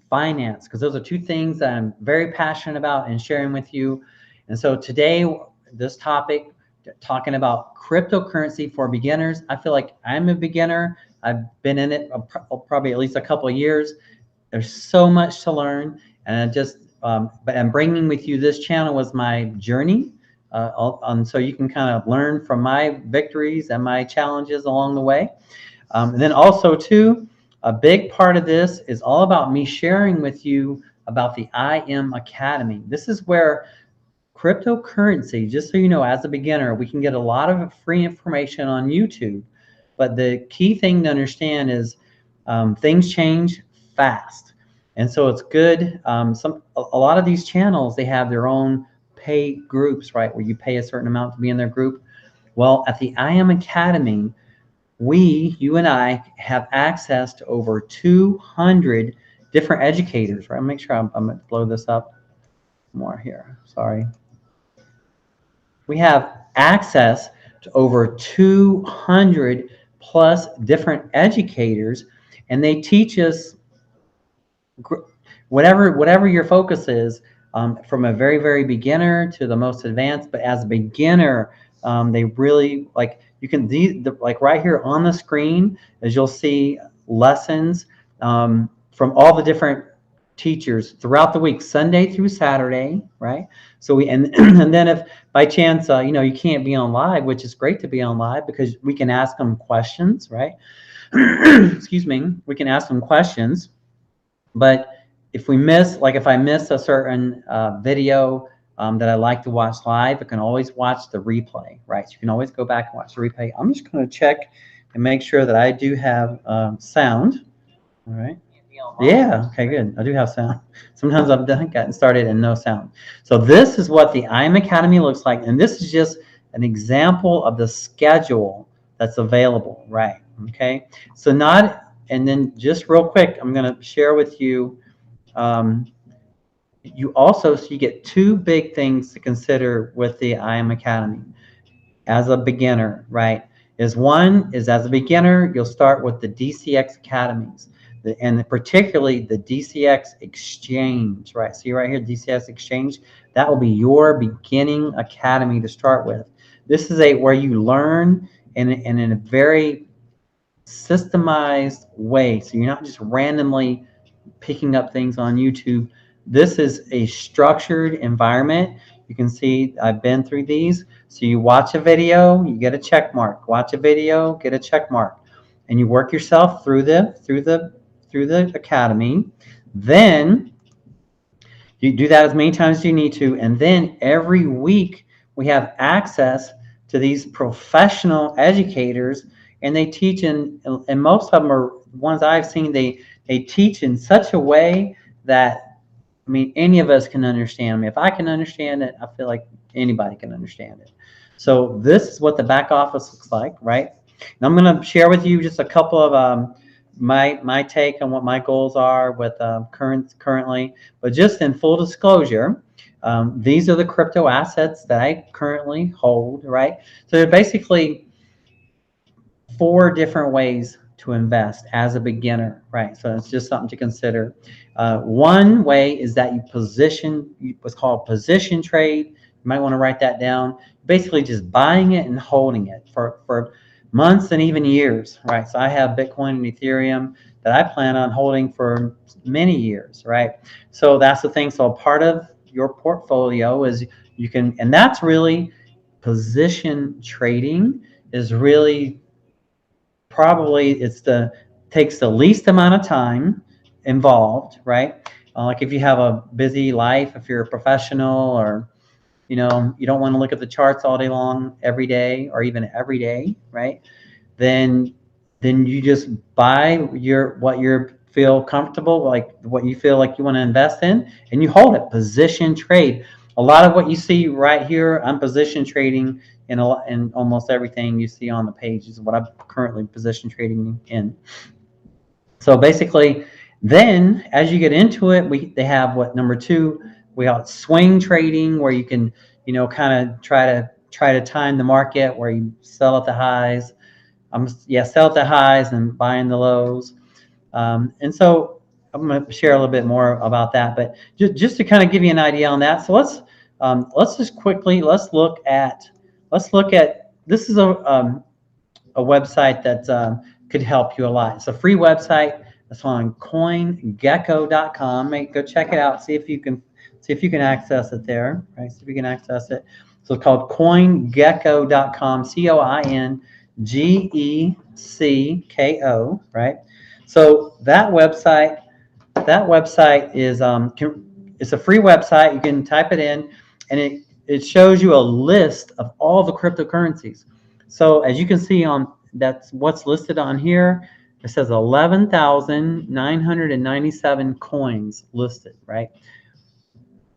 finance, because those are two things that I'm very passionate about and sharing with you. And so today, this topic, talking about cryptocurrency for beginners. I feel like I'm a beginner. I've been in it probably at least a couple of years. There's so much to learn, and but I'm bringing with you this channel was my journey, so you can kind of learn from my victories and my challenges along the way. And then also too, a big part of this is all about me sharing with you about the IM Academy. This is where cryptocurrency, just so you know, as a beginner, we can get a lot of free information on YouTube. But the key thing to understand is things change fast. And so it's good. A lot of these channels, they have their own paid groups, right, where you pay a certain amount to be in their group. Well, at the IM Academy, you and I have access to over 200 different educators, right? Make sure I'm going to blow this up more here. Sorry. We have access to over 200 plus different educators, and they teach us whatever your focus is, from a very, very beginner to the most advanced. But as a beginner, they really, like, you can, like right here on the screen, as you'll see lessons from all the different teachers throughout the week, Sunday through Saturday, right? So and then if by chance you can't be on live, which is great to be on live, because we can ask them questions, right? Excuse me, we can ask them questions. But if I miss a certain video that I like to watch live, I can always watch the replay, right? So you can always go back and watch the replay. I'm just going to check and make sure that I do have sound. All right. Yeah, okay, good. I do have sound. Sometimes I've gotten started and no sound. So this is what the IM Academy looks like, and this is just an example of the schedule that's available, right? Okay. So and then just real quick, I'm going to share with you. You get two big things to consider with the IM Academy as a beginner, right? One is, as a beginner, you'll start with the DCX academies, and particularly the DCX Exchange, right? See right here, DCX Exchange. That will be your beginning academy to start with. This is where you learn in a very systemized way. So you're not just randomly picking up things on YouTube. This is a structured environment. You can see I've been through these. So you watch a video, you get a check mark. Watch a video, get a check mark, and you work yourself through the academy. Then you do that as many times as you need to, and then every week we have access to these professional educators, and they teach and most of them are ones I've seen. They teach in such a way that, I mean, any of us can understand. I mean, if I can understand it, I feel like anybody can understand it. So this is what the back office looks like, right? And I'm going to share with you just a couple of my take on what my goals are with currently. But just in full disclosure, these are the crypto assets that I currently hold, right? So they're basically 4 different ways to invest as a beginner, right? So it's just something to consider. One way is that what's called position trade. You might want to write that down. Basically just buying it and holding it for months and even years, right? So I have Bitcoin and Ethereum that I plan on holding for many years, right? So that's the thing. So a part of your portfolio is you can, and that's really position trading is really probably takes the least amount of time involved, right? Like if you have a busy life, if you're a professional, or you don't want to look at the charts all day long, every day, or even every day, right? Then you just buy what you feel comfortable, like what you feel like you want to invest in, and you hold it. Position trade. A lot of what you see right here, I'm position trading in almost everything you see on the page is what I'm currently position trading in. So basically, then as you get into it, they have what number 2, we call it swing trading, where you can kind of try to time the market, where you sell at the highs. Sell at the highs and buying the lows. And so I'm going to share a little bit more about that, but just to kind of give you an idea on that. So let's just quickly let's look at this is a website that could help you a lot. It's a free website. It's on CoinGecko.com. Go check it out. See if you can access it there. Right? See if you can access it. So it's called CoinGecko.com. CoinGecko. Right. So that website is it's a free website. You can type it in, and it shows you a list of all the cryptocurrencies. So as you can see that's what's listed on here. It says 11,997 coins listed, right?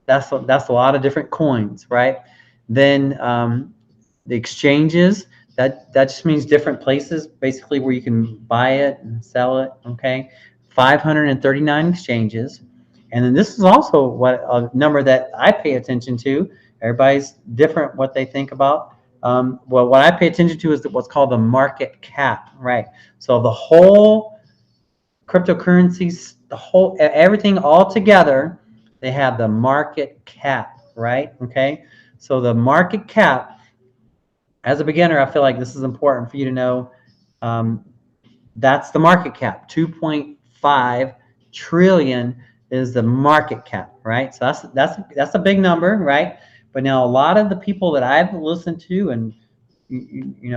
That's a lot of different coins, right? Then the exchanges, that just means different places, basically, where you can buy it and sell it. Okay, 539 exchanges, and then this is also a number that I pay attention to. Everybody's different what they think about. Well, what I pay attention to is what's called the market cap, right? So the whole cryptocurrencies, everything all together, they have the market cap, right? Okay, so the market cap, as a beginner, I feel like this is important for you to know. That's the market cap. 2.5 trillion is the market cap, right? So that's a big number, right? But now a lot of the people that I've listened to, and you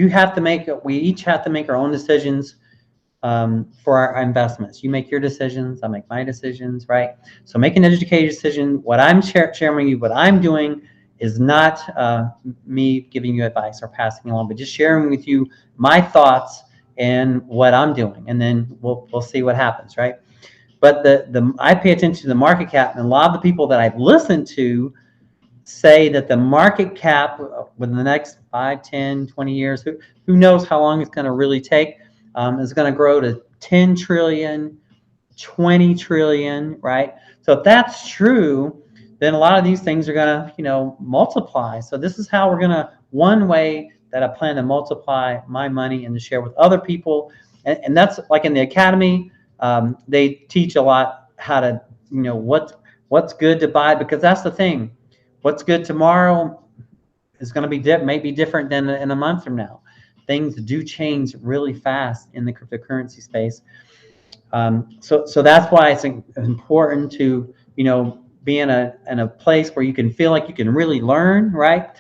have to make, we each have to make our own decisions for our investments. You make your decisions, I make my decisions, right? So make an educated decision. What I'm sharing with you, what I'm doing is not me giving you advice or passing along, but just sharing with you my thoughts and what I'm doing, and then we'll see what happens, right? But I pay attention to the market cap, and a lot of the people that I've listened to say that the market cap within the next 5, 10, 20 years, who knows how long it's going to really take, is going to grow to 10 trillion, 20 trillion, right? So if that's true, then a lot of these things are going to, multiply. So this is how one way that I plan to multiply my money and to share with other people. And that's like in the academy, they teach a lot how to, what's good to buy, because that's the thing. What's good tomorrow is going to be may be different than in a month from now. Things do change really fast in the cryptocurrency space. So that's why it's important to, be in a place where you can feel like you can really learn, right?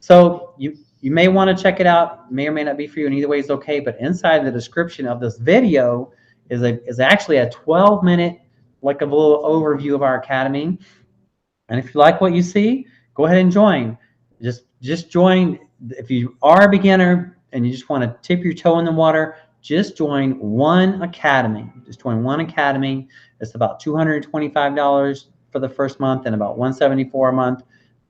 So you may want to check it out. May or may not be for you, and either way is okay. But inside the description of this video is actually a 12-minute, like a little overview of our academy. And if you like what you see, go ahead and join. Just join. If you are a beginner and you just want to tip your toe in the water, just join one academy. Just join one academy. It's about $225 for the first month and about $174 a month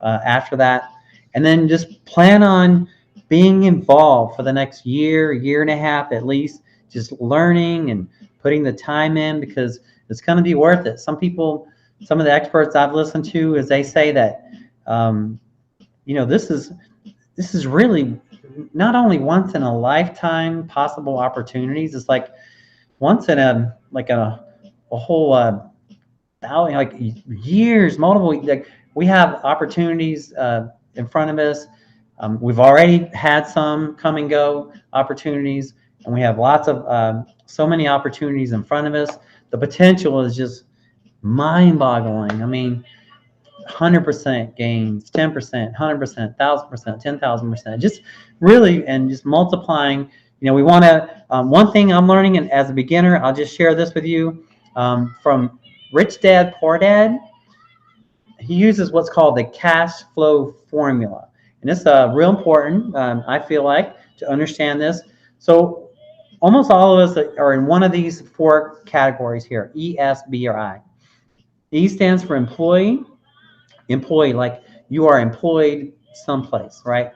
after that. And then just plan on being involved for the next year and a half at least, just learning and putting the time in, because it's going to be worth it. Some of the experts I've listened to, is they say that, this is really not only once in a lifetime possible opportunities. It's like once in a whole like years, multiple, like we have opportunities in front of us. We've already had some come and go opportunities, and we have lots of so many opportunities in front of us. The potential is just mind-boggling. I mean, 100% gains, 10%, 100%, 1,000%, 10,000%, just really, and just multiplying. We want to, one thing I'm learning, and as a beginner, I'll just share this with you, from Rich Dad, Poor Dad. He uses what's called the cash flow formula. And it's real important, I feel like, to understand this. So almost all of us are in one of these 4 categories here, E, S, B, or I. E stands for employee, like you are employed someplace, right?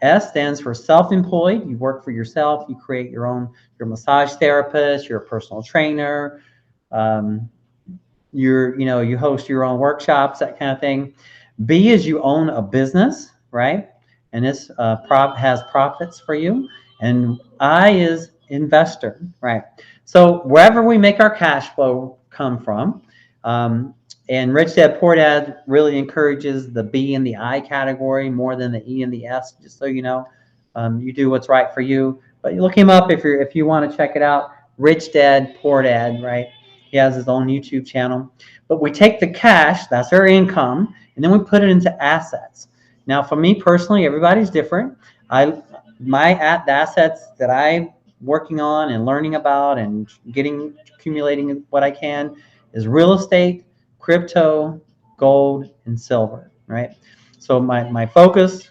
S stands for self-employed. You work for yourself. You create your massage therapist, you're a personal trainer, you host your own workshops, that kind of thing. B is you own a business, right? And this has profits for you. And I is investor, right? So wherever we make our cash flow come from, and Rich Dad Poor Dad really encourages the B and the I category more than the E and the S. Just so you know, you do what's right for you. But you look him up if you want to check it out. Rich Dad Poor Dad, right? He has his own YouTube channel. But we take the cash, that's our income, and then we put it into assets. Now, for me personally, everybody's different. The assets that I'm working on and learning about and accumulating what I can is real estate, crypto, gold, and silver, right? So my focus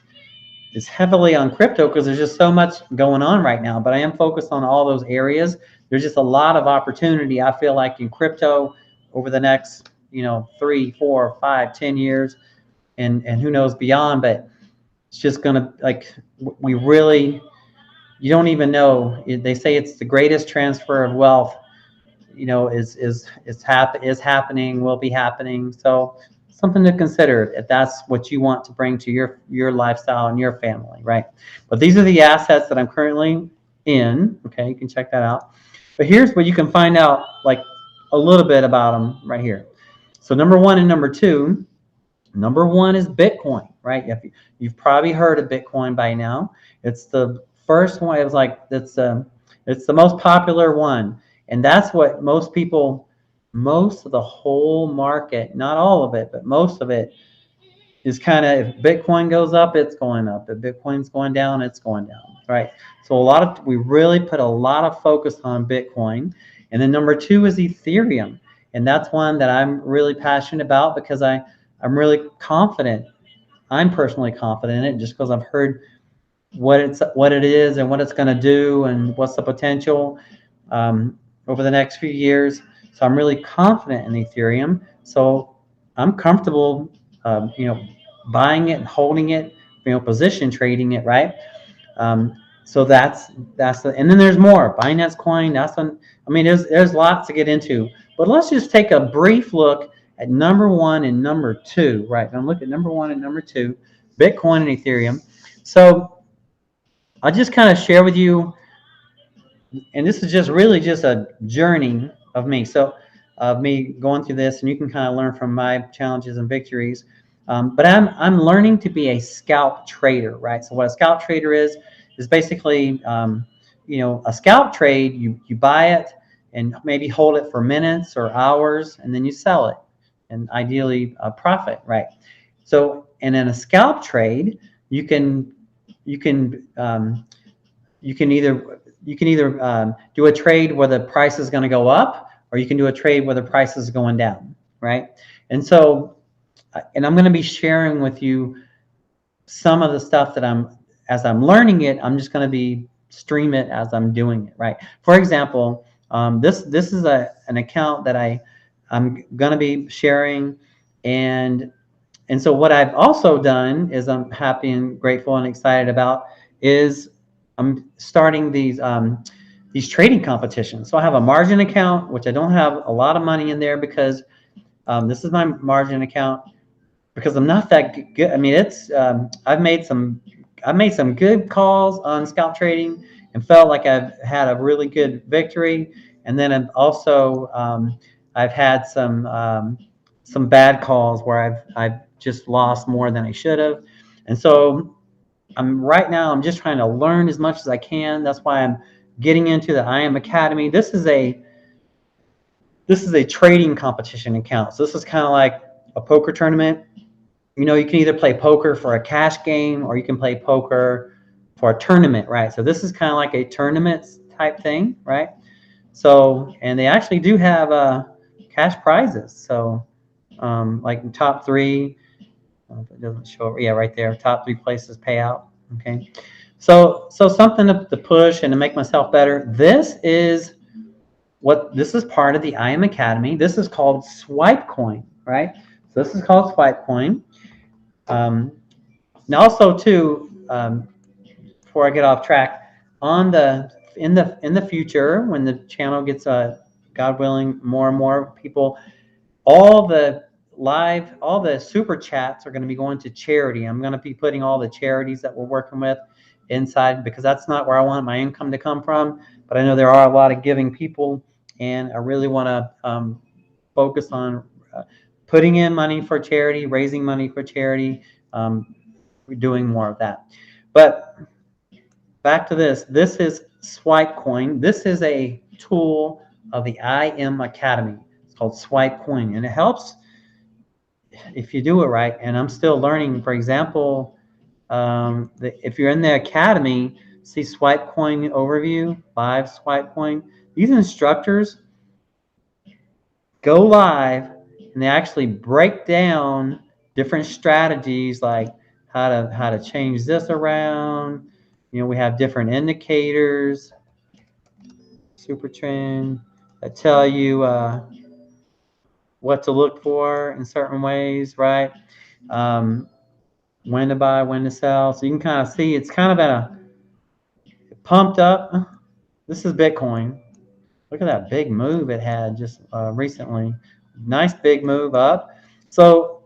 is heavily on crypto because there's just so much going on right now, but I am focused on all those areas. There's just a lot of opportunity, I feel like, in crypto over the next, 3, 4, 5, 10 years, and who knows beyond, but it's just gonna, like, we really, you don't even know. They say it's the greatest transfer of wealth, is happening, will be happening. So something to consider if that's what you want to bring to your lifestyle and your family, right? But these are the assets that I'm currently in. Okay, you can check that out. But here's what you can find out, like, a little bit about them right here. So number one and number two. Number one is Bitcoin, right? You've probably heard of Bitcoin by now. It's the first one. It was like it's the most popular one, and that's what most people, most of the whole market, not all of it, but most of it is kind of, if Bitcoin goes up, it's going up. If Bitcoin's going down, it's going down, right? So we really put a lot of focus on Bitcoin, and then number two is Ethereum, and that's one that I'm really passionate about because I'm really confident. I'm personally confident in it just because I've heard what it is and what it's going to do and what's the potential over the next few years. So I'm really confident in Ethereum. So I'm comfortable, buying it and holding it, position trading it, right? So that's and then there's more. Binance Coin. There's lots to get into. But let's just take a brief look at number one and number two, right? Now look at number one and number two, Bitcoin and Ethereum. So I'll just kind of share with you, and this is just really just a journey of me. So of me going through this, and you can kind of learn from my challenges and victories. But I'm learning to be a scalp trader, right? So what a scalp trader is basically, a scalp trade. You buy it and maybe hold it for minutes or hours, and then you sell it, and ideally a profit, right? So, and in a scalp trade, you can either do a trade where the price is going to go up, or you can do a trade where the price is going down, right? And so, and I'm going to be sharing with you some of the stuff that as I'm learning it, I'm just going to be stream it as I'm doing it, right? For example, this is an account that I'm going to be sharing, and so what I've also done is, I'm happy and grateful and excited about, is I'm starting these trading competitions. So I have a margin account, which I don't have a lot of money in there because this is my margin account, because I'm not that good. I mean, I've made some good calls on scalp trading and felt like I've had a really good victory. And then I've had some bad calls where I've just lost more than I should have. And so right now I'm just trying to learn as much as I can. That's why I'm getting into the IM Academy. This is a trading competition account. So this is kind of like a poker tournament. You can either play poker for a cash game, or you can play poker for a tournament, right? So this is kind of like a tournament type thing, right? So, and they actually do have cash prizes. So like top three, if it doesn't show, yeah, right there, top three places pay out. Okay, so something to push and to make myself better. This is part of the IM Academy. This is called Swipe Coin, right? So this is called Swipe Coin. And also too, before I get off track, in the future, when the channel gets, God willing, more and more people, all the super chats are going to be going to charity. I'm going to be putting all the charities that we're working with inside, because that's not where I want my income to come from. But I know there are a lot of giving people, and I really want to focus on putting in money for charity, raising money for charity, doing more of that. But back to this. This is Swipe Coin. This is a tool of the IM Academy. It's called Swipe Coin, and it helps if you do it right. And I'm still learning. For example, if you're in the academy, see Swipe Coin overview, live Swipe Coin. These instructors go live and they actually break down different strategies, like how to change this around. We have different indicators, super trend, that tell you what to look for in certain ways, right? When to buy, when to sell. So you can kind of see it's kind of at a pumped up. This is Bitcoin. Look at that big move it had just recently. Nice big move up. So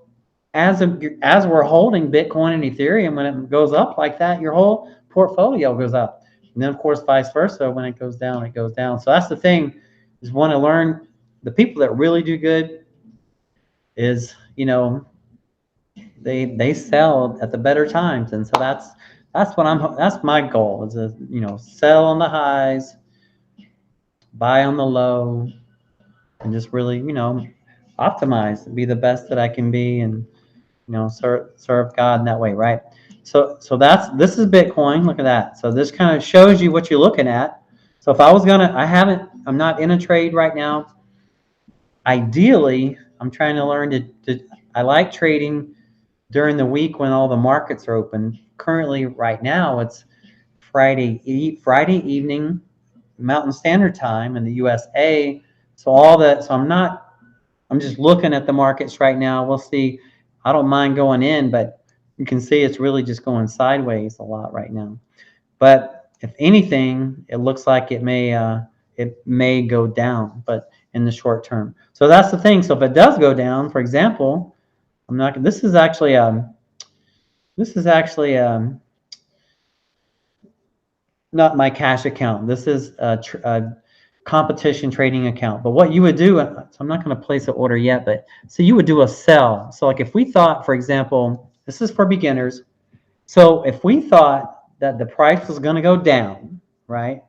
as we're holding Bitcoin and Ethereum, when it goes up like that, your whole portfolio goes up. And then of course vice versa, when it goes down, it goes down. So that's the thing, is want to learn. The people that really do good is, they sell at the better times. And so that's that's my goal, is to sell on the highs, buy on the low, and just really optimize, be the best that I can be, and serve God in that way, right? So this is Bitcoin. Look at that. So this kind of shows you what you're looking at. So if I was I'm not in a trade right now. Ideally, I'm trying to learn I like trading during the week when all the markets are open. Currently, right now, it's Friday evening, Mountain Standard Time in the USA. So I'm just looking at the markets right now. We'll see. I don't mind going in, but you can see it's really just going sideways a lot right now. But if anything, it looks like it may go down, but in the short term. So that's the thing. So if it does go down, for example, this is actually not my cash account. This is a competition trading account. But what you would do, so I'm not going to place an order yet, but so you would do a sell. So like if we thought, for example, this is for beginners. So if we thought that the price was going to go down, right?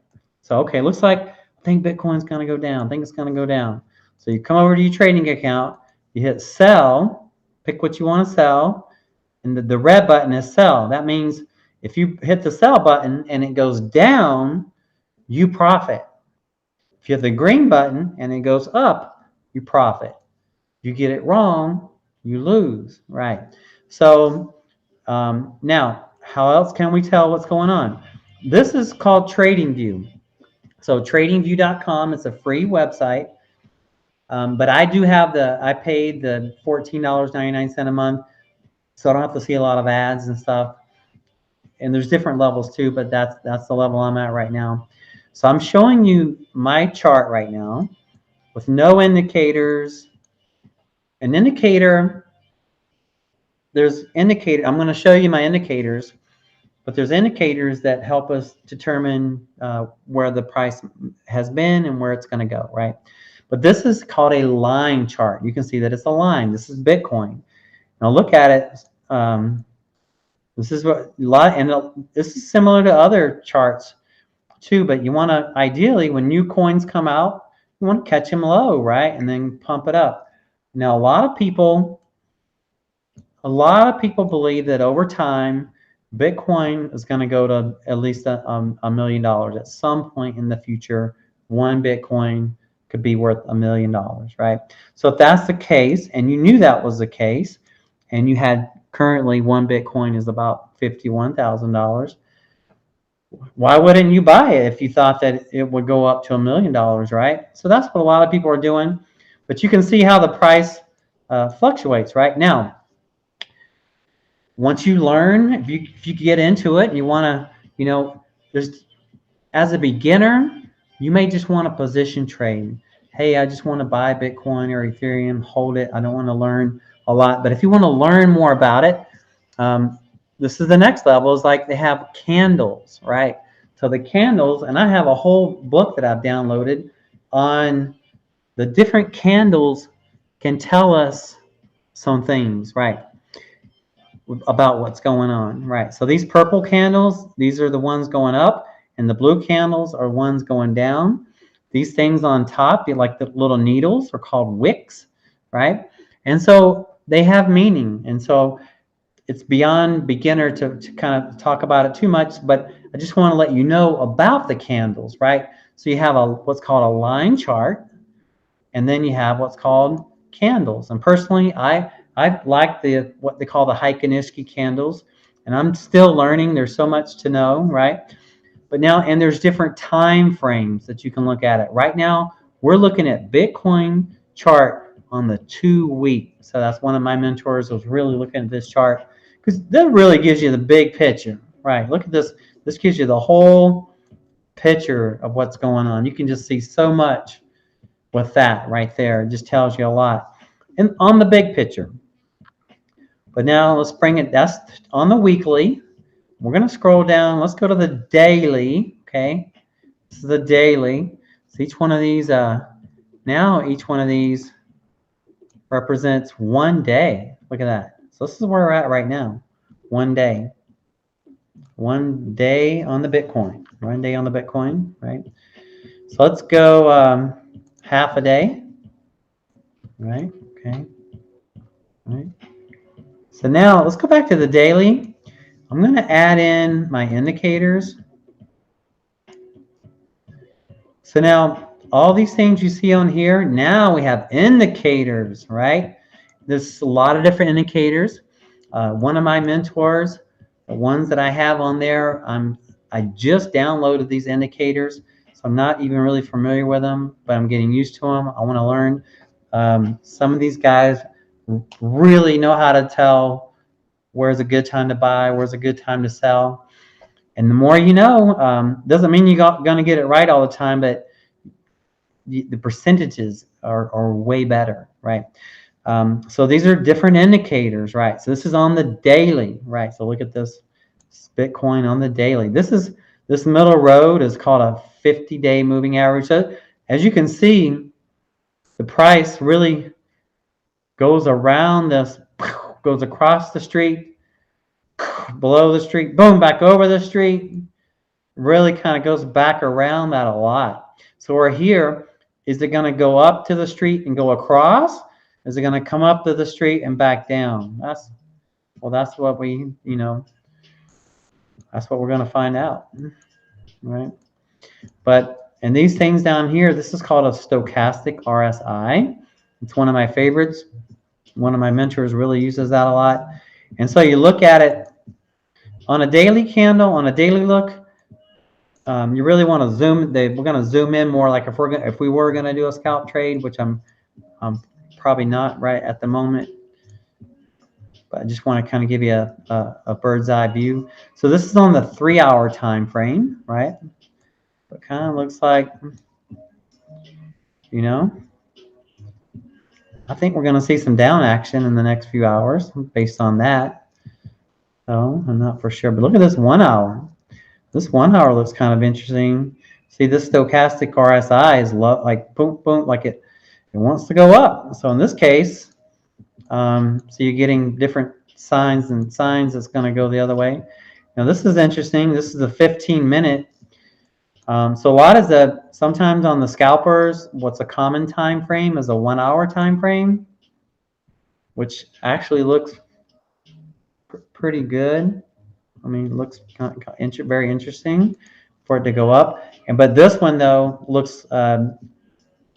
So, okay, looks like I think Bitcoin's going to go down. I think it's going to go down. So you come over to your trading account, you hit sell, pick what you want to sell, and the red button is sell. That means if you hit the sell button and it goes down, you profit. If you hit the green button and it goes up, you profit. You get it wrong, you lose, right? So now, how else can we tell what's going on? This is called TradingView. So tradingview.com is a free website. But I paid the $14.99 a month, so I don't have to see a lot of ads and stuff. And there's different levels too, but that's the level I'm at right now. So I'm showing you my chart right now with no indicators. An indicator, I'm going to show you my indicators, but there's indicators that help us determine where the price has been and where it's going to go, right? But this is called a line chart. You can see that it's a line. This is Bitcoin. Now look at it. This is similar to other charts too, but you want to, ideally, when new coins come out, you want to catch them low, right? And then pump it up. Now, a lot of people believe that over time, Bitcoin is going to go to at least $1 million at some point in the future. One Bitcoin could be worth $1 million, right? So if that's the case, and you knew that was the case, and you had currently one Bitcoin is about $51,000, why wouldn't you buy it if you thought that it would go up to $1 million, right? So that's what a lot of people are doing. But you can see how the price fluctuates, right? Now, once you learn, if you get into it, and you want to, as a beginner, you may just want to position trade. Hey, I just want to buy Bitcoin or Ethereum, hold it. I don't want to learn a lot. But if you want to learn more about it, this is the next level, is like they have candles, right? So the candles, and I have a whole book that I've downloaded on the different candles can tell us some things, right, about what's going on, right? So these purple candles, these are the ones going up, and the blue candles are ones going down. These things on top, like the little needles, are called wicks, right? And so they have meaning. And so it's beyond beginner to kind of talk about it too much, but I just want to let you know about the candles, right? So you have what's called a line chart, and then you have what's called candles. And personally, I like what they call the Heikinishki candles, and I'm still learning. There's so much to know, right? But now, and there's different time frames that you can look at it. Right now, we're looking at Bitcoin chart on the 2-week. So that's one of my mentors was really looking at this chart, because that really gives you the big picture, right? Look at this. This gives you the whole picture of what's going on. You can just see so much with that right there. It just tells you a lot. And on the big picture. But now let's bring it, that's on the weekly. We're going to scroll down. Let's go to the daily. Okay. This is the daily. So each one of these, now each one of these represents one day. Look at that. So this is where we're at right now. One day. One day on the Bitcoin. One day on the Bitcoin, right? So let's go half a day. Right? Okay. All right. So now let's go back to the daily. I'm going to add in my indicators. So now all these things you see on here, now we have indicators, right? There's a lot of different indicators. One of my mentors, the ones that I have on there, I just downloaded these indicators, so I'm not even really familiar with them, but I'm getting used to them. I want to learn. Some of these guys really know how to tell where's a good time to buy, where's a good time to sell. And the more you know, doesn't mean you're going to get it right all the time, but the percentages are way better, right? So these are different indicators, right? So this is on the daily, right? So look at this Bitcoin on the daily. This middle road is called a 50-day moving average. So as you can see, the price really goes around this, goes across the street, below the street, boom, back over the street. Really kind of goes back around that a lot. So we're here. Is it going to go up to the street and go across? Is it going to come up to the street and back down? That's what that's what we're going to find out, right? And these things down here, this is called a stochastic RSI. It's one of my favorites. One of my mentors really uses that a lot. And so you look at it on a daily candle, on a daily look. You really want to zoom. We're going to zoom in more, like if we were going to do a scalp trade, which I'm probably not right at the moment, but I just want to kind of give you a bird's eye view. So this is on the 3-hour time frame, right? It kind of looks like, I think we're going to see some down action in the next few hours based on that. So I'm not for sure, but look at this 1 hour. This 1 hour looks kind of interesting. See, this stochastic RSI is like boom, boom, like it wants to go up. So in this case, so you're getting different signs and signs that's going to go the other way. Now this is interesting. This is a 15-minute. So a lot of sometimes on the scalpers, what's a common time frame is a 1 hour time frame, which actually looks pretty good. I mean, it looks very interesting for it to go up. But this one though looks on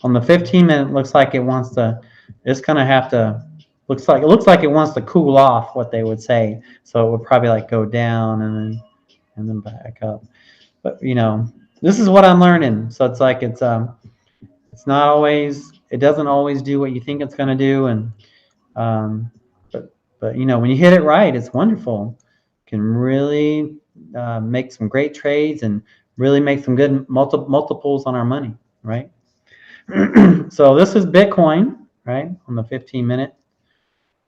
the 15-minute looks like it wants to. It's gonna have to. Looks like it wants to cool off, what they would say. So it would probably like go down and then back up. But this is what I'm learning. So it's like it's not always. It doesn't always do what you think it's gonna do. And but when you hit it right, it's wonderful. Can really make some great trades and really make some good multiples on our money, right? So this is Bitcoin, right, on the 15-minute.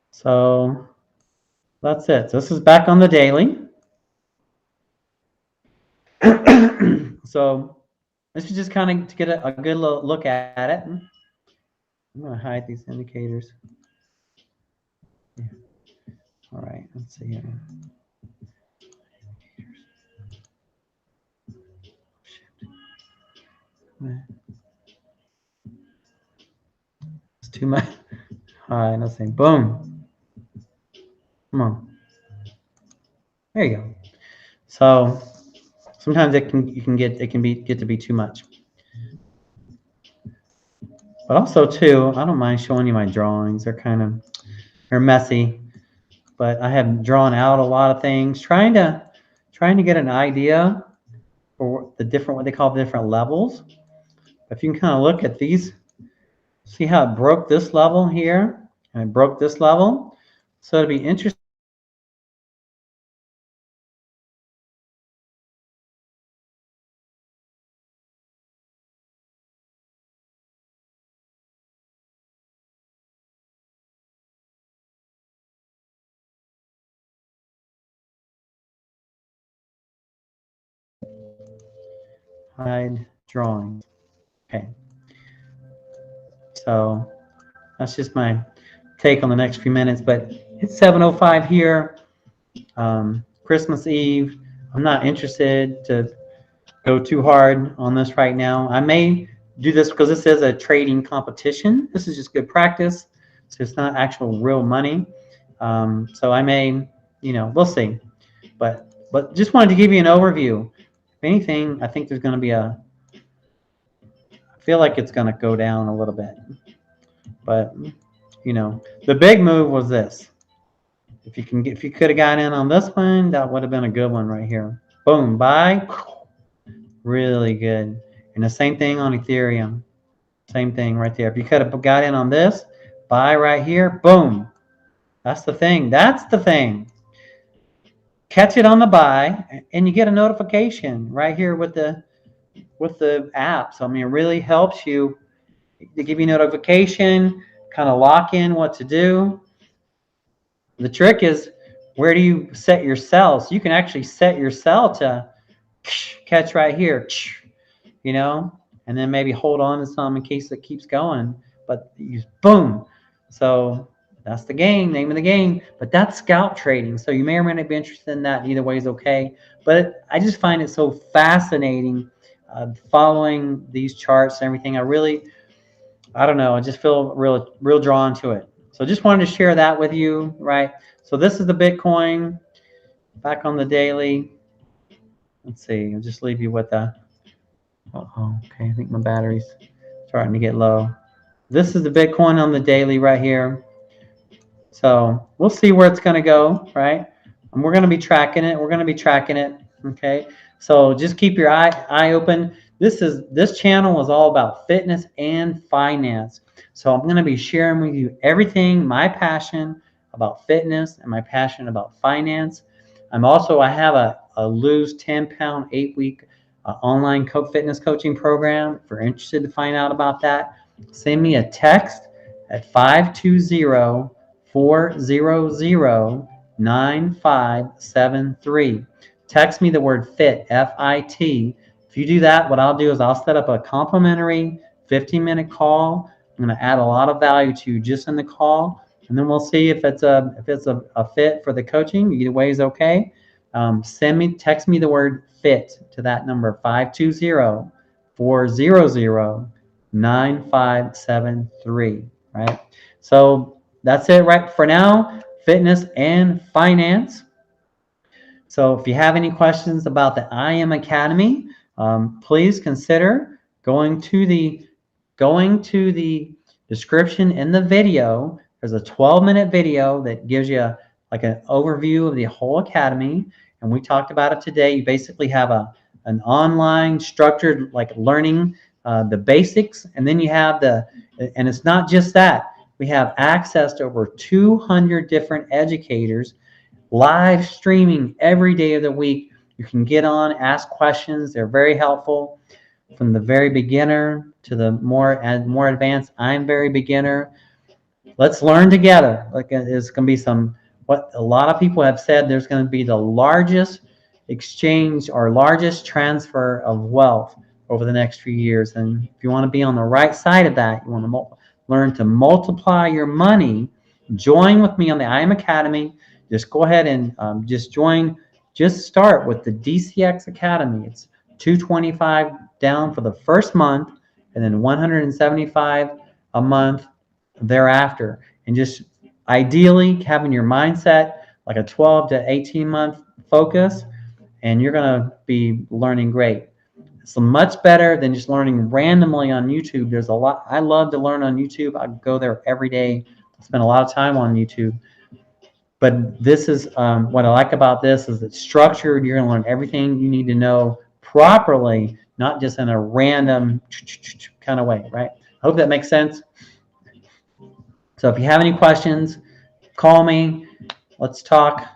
So That's it. So this is back on the daily. So this is just kind of to get a good look at it. I'm going to hide these indicators. Yeah. All right, let's see here. It's too much. All right, let's see. Boom. Come on. There you go. So sometimes it can get to be too much. But also too, I don't mind showing you my drawings. They're messy, but I have drawn out a lot of things, trying to get an idea for the different, what they call the different levels. If you can kind of look at these, see how it broke this level here, and it broke this level. So it'd be interesting. Hide drawings. Okay. So that's just my take on the next few minutes, but it's 7:05 here, Christmas Eve. I'm not interested to go too hard on this right now. I may do this because this is a trading competition. This is just good practice. So it's not actual real money. So I may, we'll see. But just wanted to give you an overview. If anything, I think there's going to be I feel like it's going to go down a little bit. But, the big move was this. If you could have got in on this one, that would have been a good one right here. Boom, buy. Really good. And the same thing on Ethereum. Same thing right there. If you could have got in on this, buy right here, boom. That's the thing. That's the thing. Catch it on the buy, and you get a notification right here with the app. So I mean, it really helps you to give you notification, kind of lock in what to do. The trick is, where do you set your sell? So you can actually set your sell to catch right here, and then maybe hold on to some in case it keeps going. But you boom. So that's the game, name of the game. But that's scalp trading. So you may or may not be interested in that. Either way is okay. But I just find it so fascinating following these charts and everything. I don't know. I just feel real drawn to it. So just wanted to share that with you, right? So this is the Bitcoin back on the daily. Let's see. I'll just leave you with that. Okay. I think my battery's starting to get low. This is the Bitcoin on the daily right here. So we'll see where it's going to go, right? And we're going to be tracking it. Okay. So just keep your eye open. This channel is all about fitness and finance. So I'm going to be sharing with you everything, my passion about fitness and my passion about finance. I have a lose 10-pound 8-week online fitness coaching program. If you're interested to find out about that, send me a text at 520-400-9573. Text me the word FIT, F-I-T. If you do that, what I'll do is I'll set up a complimentary 15-minute call. I'm going to add a lot of value to you just in the call, and then we'll see if it's a fit for the coaching. Either way is okay. Text me the word FIT to that number, 520-400-9573, right? So that's it right for now, fitness and finance. So if you have any questions about the I Am Academy, please consider going to the description in the video. There's a 12-minute video that gives you like an overview of the whole academy, and we talked about it today. You basically have an online structured like learning the basics, and then you have and it's not just that. We have access to over 200 different educators live streaming every day of the week. You can get on, ask questions. They're very helpful from the very beginner to the more advanced. I'm very beginner. Let's learn together. Like it's going to be some what a lot of people have said, there's going to be the largest exchange or largest transfer of wealth over the next few years. And if you want to be on the right side of that, you want to learn to multiply your money, join with me on the IM Academy. Just go ahead and just join. Just start with the DCX Academy. It's $225 down for the first month, and then $175 a month thereafter. And just ideally having your mindset like a 12 to 18 month focus, and you're going to be learning great. It's much better than just learning randomly on YouTube. There's a lot. I love to learn on YouTube. I go there every day. I spend a lot of time on YouTube. But this is what I like about this is it's structured. You're going to learn everything you need to know properly, not just in a random kind of way, right? I hope that makes sense. So if you have any questions, call me. Let's talk.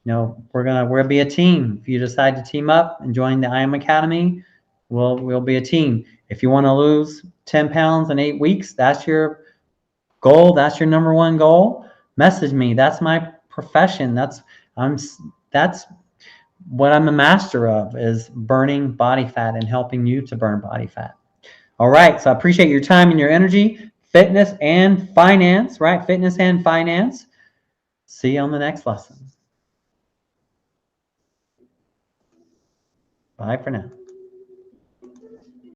You know, we'll be a team. If you decide to team up and join the IM Academy, we'll be a team. If you want to lose 10 pounds in 8 weeks, that's your goal. That's your number one goal. Message me. That's my profession. That's what I'm a master of, is burning body fat and helping you to burn body fat. All right. So I appreciate your time and your energy. Fitness and finance, right? Fitness and finance. See you on the next lesson. Bye for now.